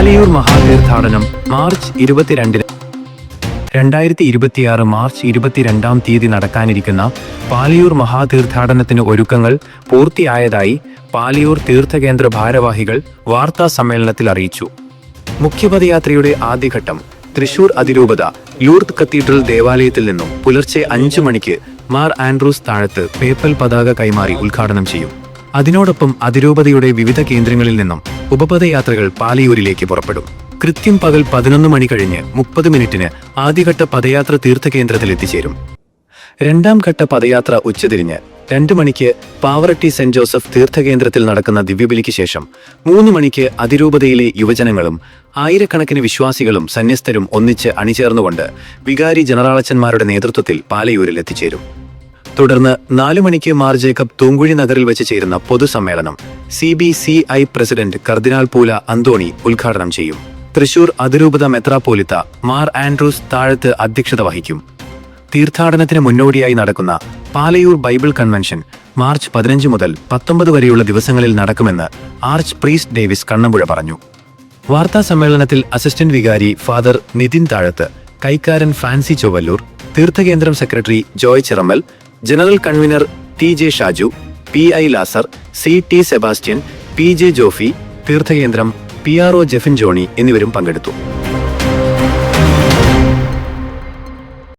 Paliyur മഹാതീർത്ഥാടനം March 22-ന് 2026 March 22-ാം തീയതി നടക്കാനിരിക്കുന്ന പാലിയൂർ മഹാതീർത്ഥാടനത്തിന് ഒരുക്കങ്ങൾ പൂർത്തിയായതായി പാലിയൂർ തീർത്ഥകേന്ദ്ര ഭാരവാഹികൾ വാർത്താ സമ്മേളനത്തിൽ അറിയിച്ചു. മുഖ്യപദയാത്രയുടെ ആദ്യഘട്ടം തൃശൂർ അതിരൂപത ലൂർദ് കത്തീഡ്രൽ ദേവാലയത്തിൽ നിന്നും പുലർച്ചെ 5 മണിക്ക് മാർ ആൻഡ്രൂസ് താഴത്ത് പേപ്പൽ പതാക കൈമാറി ഉദ്ഘാടനം ചെയ്യും. അതിനോടൊപ്പം അതിരൂപതയുടെ വിവിധ കേന്ദ്രങ്ങളിൽ നിന്നും ഉപപദയാത്രകൾ പാലിയൂരിലേക്ക് പുറപ്പെടും. കൃത്യം പകൽ 11 മണി കഴിഞ്ഞ് 30 മിനിറ്റിന് ആദ്യഘട്ട പദയാത്ര തീർത്ഥകേന്ദ്രത്തിൽ എത്തിച്ചേരും. രണ്ടാം ഘട്ട പദയാത്ര ഉച്ചതിരിഞ്ഞ് 2 മണിക്ക് പാവറട്ടി സെന്റ് ജോസഫ് തീർത്ഥകേന്ദ്രത്തിൽ നടക്കുന്ന ദിവ്യബലിക്ക് ശേഷം 3 മണിക്ക് അതിരൂപതയിലെ യുവജനങ്ങളും ആയിരക്കണക്കിന് വിശ്വാസികളും സന്യസ്തരും ഒന്നിച്ച് അണിചേർന്നുകൊണ്ട് വികാരി ജനറാളച്ചന്മാരുടെ നേതൃത്വത്തിൽ പാലയൂരിൽ എത്തിച്ചേരും. തുടർന്ന് 4 മണിക്ക് മാർ ജേക്കബ് തൂങ്കുഴി നഗറിൽ വെച്ച് ചേരുന്ന പൊതുസമ്മേളനം CBCI പ്രസിഡന്റ് കർദിനാൾ പൂല അന്തോണി ഉദ്ഘാടനം ചെയ്യും. തൃശൂർ അതിരൂപത മെത്രാപ്പോലിത്ത മാർ ആൻഡ്രൂസ് താഴത്ത് അധ്യക്ഷത വഹിക്കും. തീർത്ഥാടനത്തിന് മുന്നോടിയായി നടക്കുന്ന പാലയൂർ ബൈബിൾ കൺവെൻഷൻ മാർച്ച് 15 മുതൽ 19 വരെയുള്ള ദിവസങ്ങളിൽ നടക്കുമെന്ന് ആർച്ച് പ്രീസ്റ്റ് ഡേവിസ് കണ്ണമ്പുഴ പറഞ്ഞു. വാർത്താ സമ്മേളനത്തിൽ അസിസ്റ്റന്റ് വികാരി ഫാദർ നിതിൻ താഴത്ത്, കൈക്കാരൻ ഫ്രാൻസി ചൊവ്വല്ലൂർ, തീർത്ഥകേന്ദ്രം secretary Joy Chirammal, general convener TJ Shaju, PI Lazar, CT Sebastian, PJ Jofy, തീർത്ഥകേന്ദ്രം PRO ജെഫിൻ ജോണി എന്നിവരും പങ്കെടുത്തു.